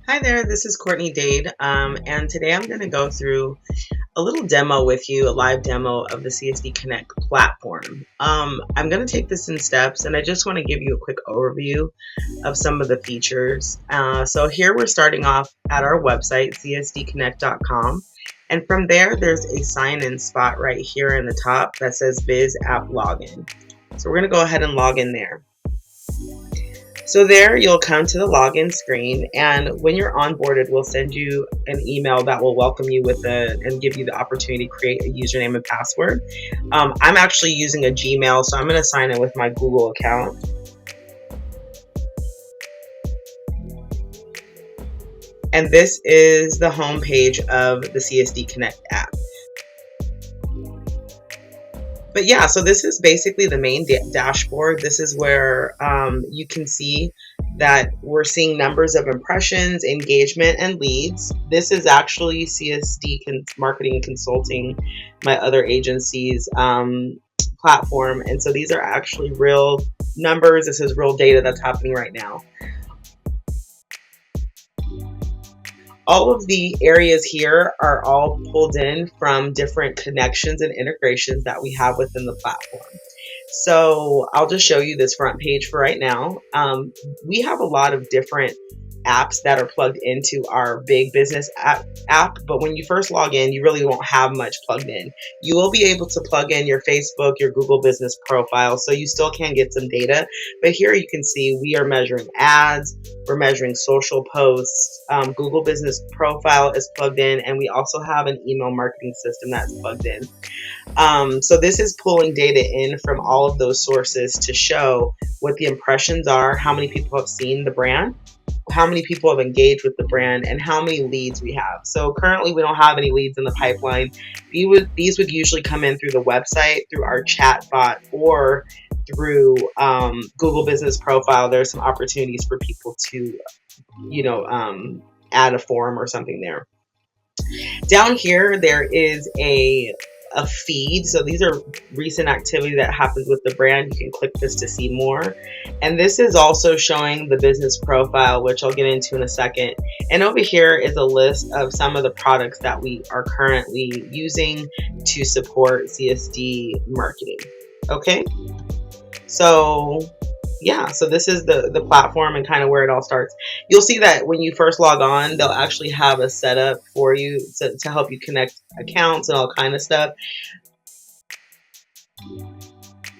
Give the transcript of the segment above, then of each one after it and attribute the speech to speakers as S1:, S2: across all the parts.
S1: Hi there, this is Courtney Dade, and today I'm going to go through a little demo with you, a live demo of the CSD Connect platform. I'm going to take this in steps, and I just want to give you a quick overview of some of the features. So here we're starting off at our website, csdconnect.com, and from there, there's a sign-in spot right here in the top that says Biz App Login. So we're going to go ahead and log in there. So there you'll come to the login screen, and when you're onboarded, we'll send you an email that will welcome you and give you the opportunity to create a username and password. I'm actually using a Gmail, so I'm going to sign in with my Google account. And this is the home page of the CSD Connect app. But yeah, so this is basically the main dashboard. This is where you can see that we're seeing numbers of impressions, engagement, and leads. This is actually CSD Marketing Consulting, my other agency's platform. And so these are actually real numbers. This is real data that's happening right now. All of the areas here are all pulled in from different connections and integrations that we have within the platform. So I'll just show you this front page for right now. We have a lot of different apps that are plugged into our big business app, but when you first log in, you really won't have much plugged in. You will be able to plug in your Facebook, your Google business profile, so you still can get some data. But here you can see we are measuring ads, we're measuring social posts, Google business profile is plugged in, and we also have an email marketing system that's plugged in. So this is pulling data in from all of those sources to show what the impressions are, how many people have seen the brand, how many people have engaged with the brand, and how many leads we have. So currently we don't have any leads in the pipeline. These would usually come in through the website, through our chat bot, or through Google business profile. There's some opportunities for people to, add a form or something there. Down here, there is a feed. So these are recent activity that happens with the brand. You can click this to see more. And this is also showing the business profile, which I'll get into in a second. And over here is a list of some of the products that we are currently using to support CSD marketing. Okay. So yeah, so this is the platform and kind of where it all starts. You'll see that when you first log on, they'll actually have a setup for you to help you connect accounts and all kind of stuff.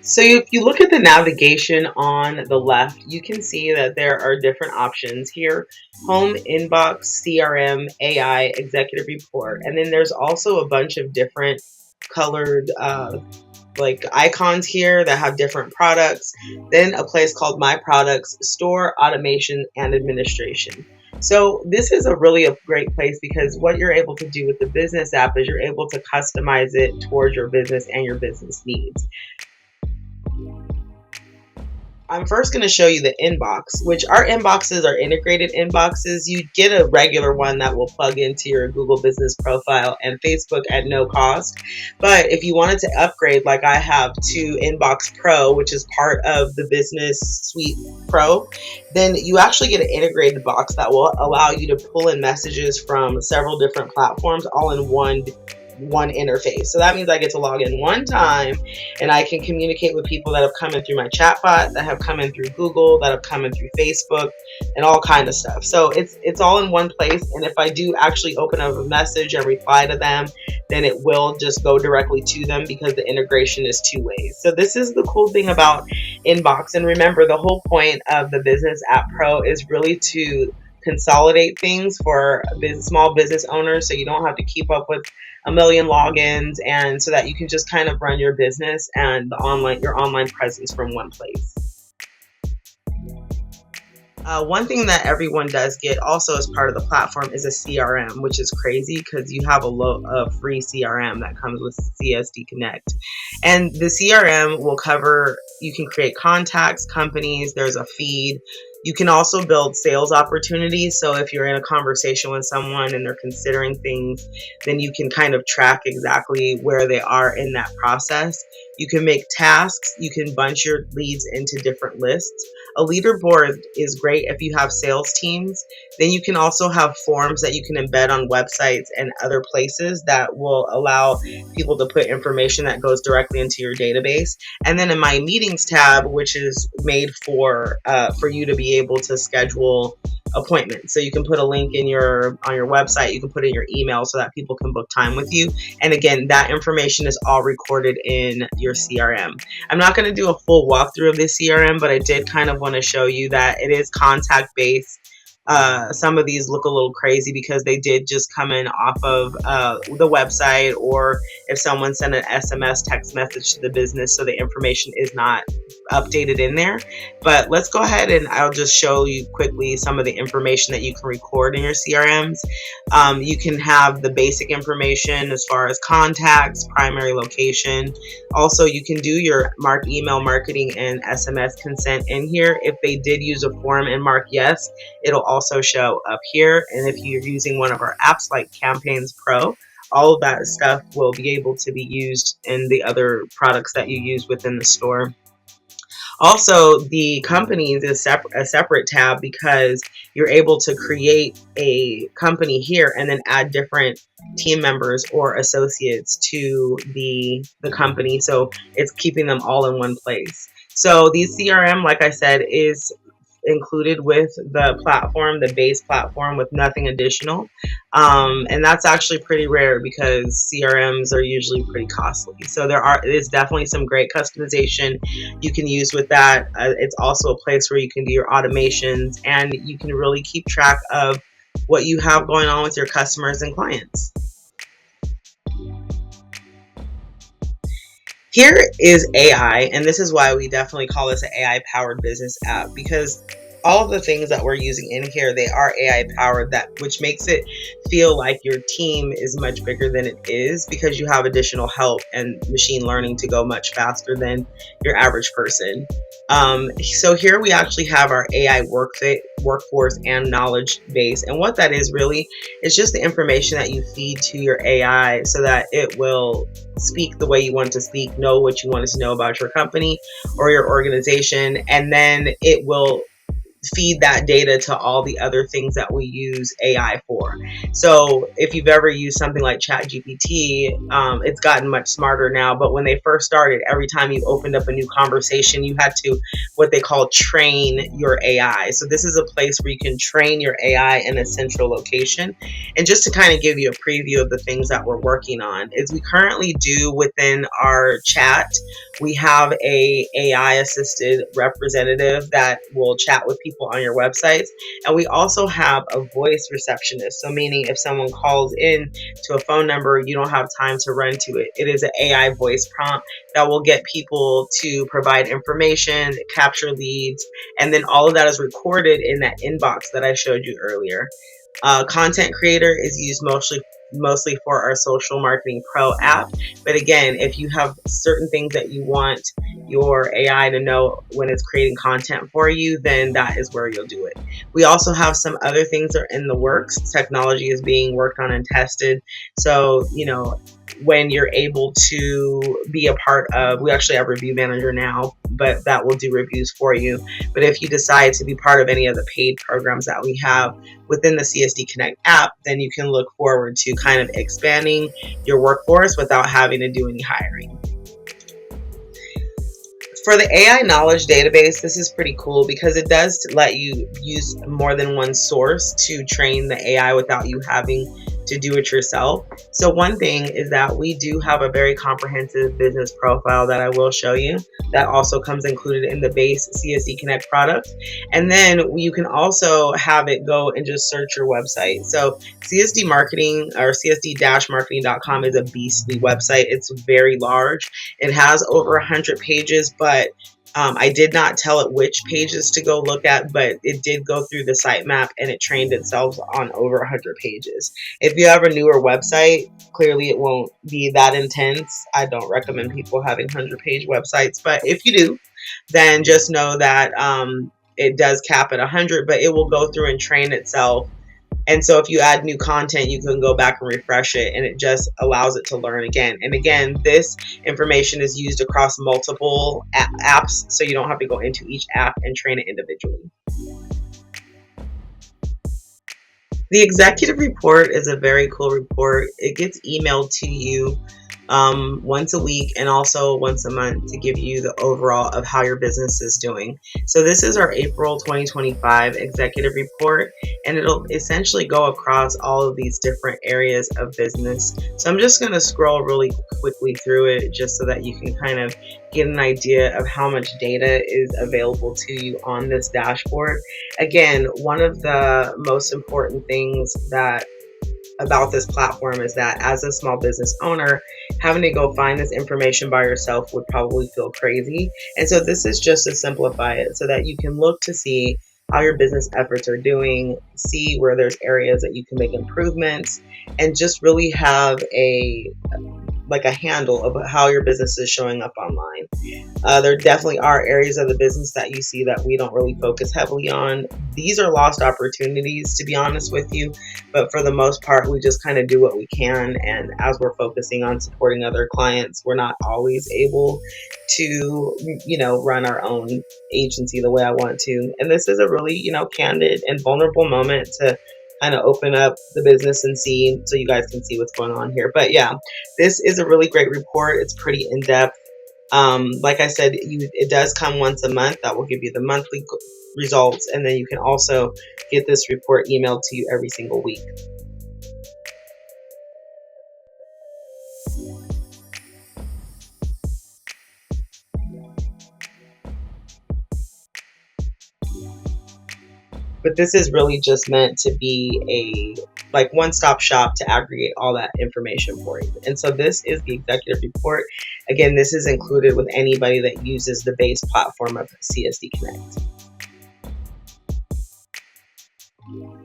S1: So if you look at the navigation on the left, you can see that there are different options here: home, inbox, CRM, AI, executive report. And then there's also a bunch of different colored like icons here that have different products. Then a place called My Products, Store, Automation, and Administration. So this is a great place because what you're able to do with the business app is you're able to customize it towards your business and your business needs. I'm first going to show you the inbox, which our inboxes are integrated inboxes. You get a regular one that will plug into your Google business profile and Facebook at no cost. But if you wanted to upgrade, like I have, to Inbox Pro, which is part of the Business Suite Pro, then you actually get an integrated box that will allow you to pull in messages from several different platforms all in one interface. So that means I get to log in one time and I can communicate with people that have come in through my chatbot, that have come in through Google, that have come in through Facebook, and all kind of stuff. So it's all in one place. And if I do actually open up a message and reply to them, then it will just go directly to them because the integration is two ways. So this is the cool thing about Inbox. And remember, the whole point of the Business App Pro is really to consolidate things for small business owners, so you don't have to keep up with a million logins, and so that you can just kind of run your business and your online presence from one place. One thing that everyone does get also as part of the platform is a CRM, which is crazy because you have a free CRM that comes with CSD Connect. And the CRM will cover, you can create contacts, companies, there's a feed. You can also build sales opportunities. So if you're in a conversation with someone and they're considering things, then you can kind of track exactly where they are in that process. You can make tasks. You can bunch your leads into different lists. A leaderboard is great if you have sales teams. Then you can also have forms that you can embed on websites and other places that will allow people to put information that goes directly into your database. And then in my meetings tab, which is made for you to be able to schedule appointments. So you can put a link in on your website, you can put in your email so that people can book time with you. And again, that information is all recorded in your CRM. I'm not going to do a full walkthrough of this CRM, but I did kind of want to show you that it is contact based. Some of these look a little crazy because they did just come in off of the website, or if someone sent an SMS text message to the business, so the information is not updated in there. But let's go ahead and I'll just show you quickly some of the information that you can record in your CRMs. You can have the basic information as far as contacts, primary location. Also, you can do your email marketing and SMS consent in here. If they did use a form and mark yes, it'll also show up here. And if you're using one of our apps like Campaigns Pro, all of that stuff will be able to be used in the other products that you use within the store. Also, the companies is a separate tab because you're able to create a company here and then add different team members or associates to the company. So it's keeping them all in one place. So these CRM, like I said, is included with the platform, the base platform, with nothing additional. And that's actually pretty rare because CRMs are usually pretty costly. So there's definitely some great customization you can use with that. It's also a place where you can do your automations and you can really keep track of what you have going on with your customers and clients. Here is AI, and this is why we definitely call this an AI-powered business app, because all of the things that we're using in here, they are AI powered, which makes it feel like your team is much bigger than it is because you have additional help and machine learning to go much faster than your average person. So here we actually have our AI workforce and knowledge base. And what that is really is just the information that you feed to your AI so that it will speak the way you want to speak, know what you want it to know about your company or your organization, and then it will feed that data to all the other things that we use AI for. So if you've ever used something like ChatGPT, it's gotten much smarter now, but when they first started, every time you opened up a new conversation, you had to what they call train your AI. So this is a place where you can train your AI in a central location. And just to kind of give you a preview of the things that we're working on, is we currently do within our chat, we have a AI assisted representative that will chat with people on your websites. And we also have a voice receptionist. So meaning if someone calls in to a phone number, you don't have time to run to it. It is an AI voice prompt that will get people to provide information, capture leads, and then all of that is recorded in that inbox that I showed you earlier. Content creator is used mostly for our Social Marketing Pro app. But again, if you have certain things that you want your AI to know when it's creating content for you, then that is where you'll do it. We also have some other things that are in the works. Technology is being worked on and tested. So, when you're able to be a part of, we actually have Review Manager now, but that will do reviews for you. But if you decide to be part of any of the paid programs that we have within the CSD Connect app, then you can look forward to kind of expanding your workforce without having to do any hiring. For the AI knowledge database, this is pretty cool because it does let you use more than one source to train the AI without you having to do it yourself. So one thing is that we do have a very comprehensive business profile that I will show you that also comes included in the base CSD Connect product. And then you can also have it go and just search your website. So CSD Marketing or CSD-marketing.com is a beastly website. It's very large. It has over 100 pages, but I did not tell it which pages to go look at, but it did go through the sitemap and it trained itself on over 100 pages. If you have a newer website, clearly it won't be that intense. I don't recommend people having 100-page websites, but if you do, then just know that it does cap at 100, but it will go through and train itself. And so if you add new content, you can go back and refresh it, and it just allows it to learn again. And again, this information is used across multiple apps, so you don't have to go into each app and train it individually. The executive report is a very cool report. It gets emailed to you once a week and also once a month to give you the overall of how your business is doing. So this is our April 2025 executive report, and it'll essentially go across all of these different areas of business. So I'm just going to scroll really quickly through it just so that you can kind of get an idea of how much data is available to you on this dashboard. Again, one of the most important things that about this platform is that as a small business owner, having to go find this information by yourself would probably feel crazy. And so this is just to simplify it so that you can look to see how your business efforts are doing, see where there's areas that you can make improvements, and just really have a handle of how your business is showing up online. There definitely are areas of the business that you see that we don't really focus heavily on. These are lost opportunities, to be honest with you, but for the most part, we just kind of do what we can. And as we're focusing on supporting other clients, we're not always able to, run our own agency the way I want to. And this is a really, candid and vulnerable moment to kind of open up the business and see, so you guys can see what's going on here. But yeah, this is a really great report. It's pretty in depth. Like I said, it does come once a month. That will give you the monthly results, and then you can also get this report emailed to you every single week. But this is really just meant to be a one-stop shop to aggregate all that information for you. And so this is the executive report. Again, this is included with anybody that uses the base platform of CSD Connect.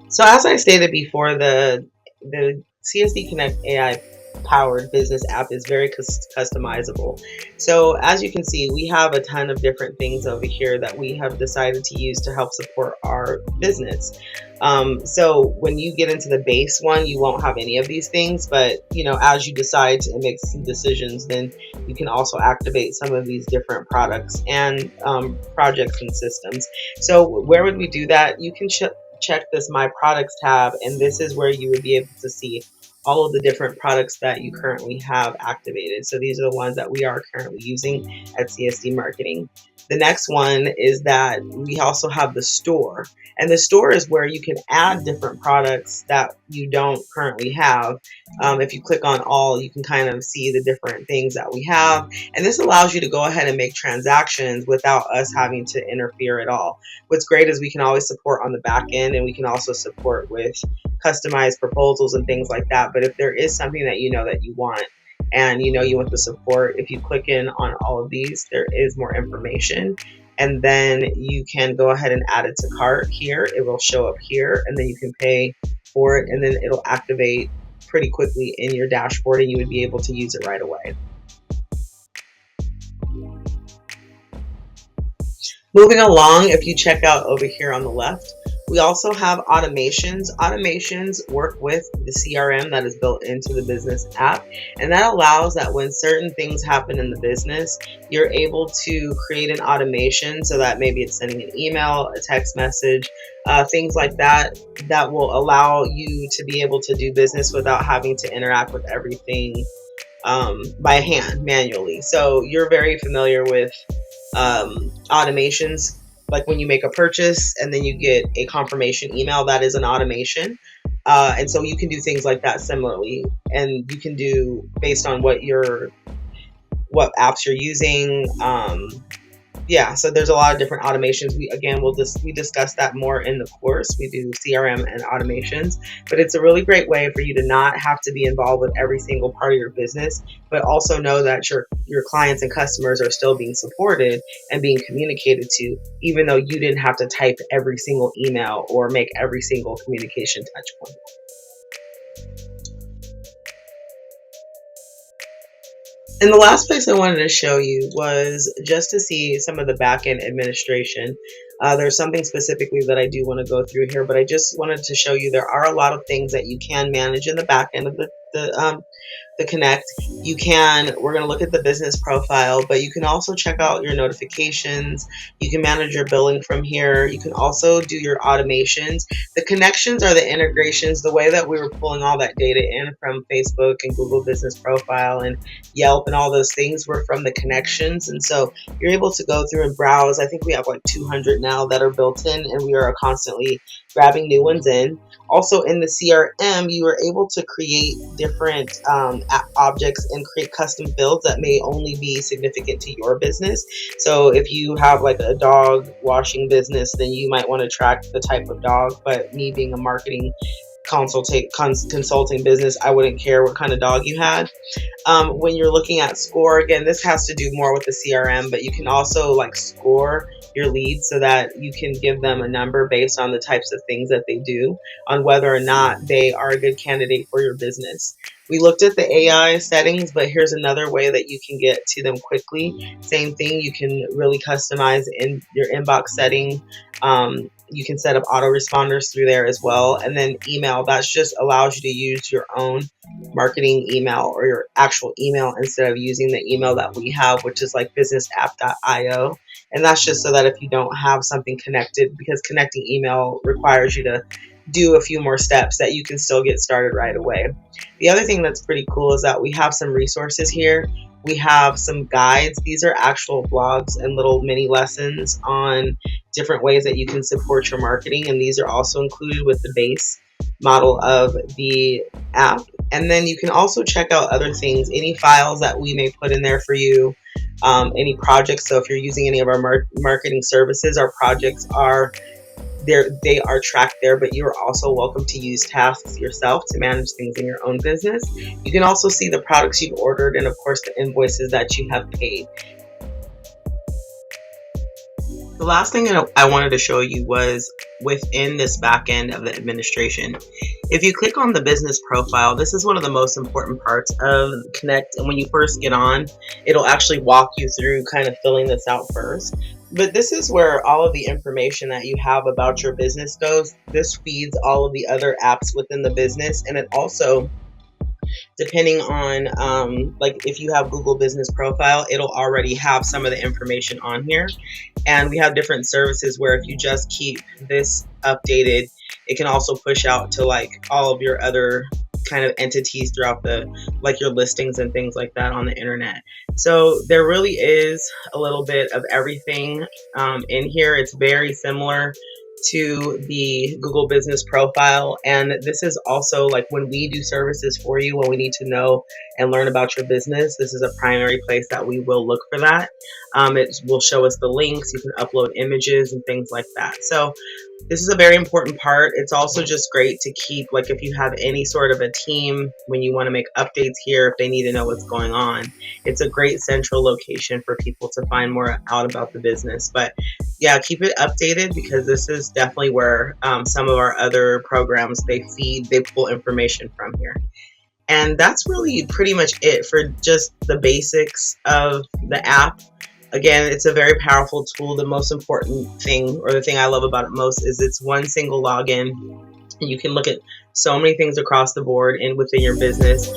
S1: So as I stated before, the CSD Connect AI powered business app is very customizable. So as you can see, we have a ton of different things over here that we have decided to use to help support our business. So when you get into the base one, you won't have any of these things, but as you decide to make some decisions, then you can also activate some of these different products and projects and systems. So where would we do that? You can check this My Products tab, and this is where you would be able to see all of the different products that you currently have activated. So these are the ones that we are currently using at CSD Marketing. The next one is that we also have the store. And the store is where you can add different products that you don't currently have. If you click on all, you can kind of see the different things that we have. And this allows you to go ahead and make transactions without us having to interfere at all. What's great is we can always support on the back end, and we can also support with customized proposals and things like that. But if there is something that you want, and you want the support, if you click in on all of these, there is more information, and then you can go ahead and add it to cart here. It will show up here, and then you can pay for it, and then it'll activate pretty quickly in your dashboard, and you would be able to use it right away. Moving along, if you check out over here on the left, we also have automations. Automations work with the CRM that is built into the business app, and that allows that when certain things happen in the business, you're able to create an automation so that maybe it's sending an email, a text message, things like that, that will allow you to be able to do business without having to interact with everything by hand, manually. So you're very familiar with automations. Like when you make a purchase and then you get a confirmation email, that is an automation. And so you can do things like that similarly. And you can do based on what apps you're using. So there's a lot of different automations. We discuss that more in the course. We do CRM and automations, but it's a really great way for you to not have to be involved with every single part of your business, but also know that your clients and customers are still being supported and being communicated to, even though you didn't have to type every single email or make every single communication touch point. And the last place I wanted to show you was just to see some of the back-end administration. There's something specifically that I do want to go through here, but I just wanted to show you there are a lot of things that you can manage in the back end of the Connect. We're going to look at the business profile, but you can also check out your notifications. You can manage your billing from here. You can also do your automations. The connections are the integrations. The way that we were pulling all that data in from Facebook and Google Business Profile and Yelp and all those things were from the connections. And so you're able to go through and browse. I think we have like 200 now that are built in, and we are constantly grabbing new ones in. Also in the CRM, you are able to create different objects and create custom builds that may only be significant to your business. So if you have like a dog washing business, then you might want to track the type of dog. But me being a marketing consulting business, I wouldn't care what kind of dog you had. When you're looking at score, again, this has to do more with the CRM, but you can also like score your leads so that you can give them a number based on the types of things that they do, on whether or not they are a good candidate for your business. We looked at the AI settings, but here's another way that you can get to them quickly. Same thing, you can really customize in your inbox setting. You can set up autoresponders through there as well. And then email, that just allows you to use your own marketing email or your actual email instead of using the email that we have, which is like businessapp.io. And that's just so that if you don't have something connected, because connecting email requires you to do a few more steps, that you can still get started right away. The other thing that's pretty cool is that we have some resources here. We have some guides. These are actual blogs and little mini lessons on different ways that you can support your marketing. And these are also included with the base model of the app. And then you can also check out other things, any files that we may put in there for you, any projects. So if you're using any of our marketing services, our projects are there, they are tracked there, but you are also welcome to use tasks yourself to manage things in your own business. You can also see the products you've ordered and of course the invoices that you have paid. The last thing I wanted to show you was within this back end of the administration. If you click on the business profile, this is one of the most important parts of Connect. And when you first get on, it'll actually walk you through kind of filling this out first. But this is where all of the information that you have about your business goes. This feeds all of the other apps within the business. And it also, depending on like if you have Google Business Profile, it'll already have some of the information on here. And we have different services where if you just keep this updated, it can also push out to like all of your other kind of entities throughout like your listings and things like that on the internet. So there really is a little bit of everything in here. It's very similar to the Google Business Profile. And this is also like when we do services for you, when we need to know and learn about your business, this is a primary place that we will look for that. It will show us the links. You can upload images and things like that. So this is a very important part. It's also just great to keep, like if you have any sort of a team, when you want to make updates here, if they need to know what's going on, it's a great central location for people to find more out about the business. But yeah, keep it updated because this is definitely where some of our other programs, they pull information from here. And that's really pretty much it for just the basics of the app. Again, it's a very powerful tool. The most important thing, or the thing I love about it most, is it's one single login. And you can look at so many things across the board and within your business.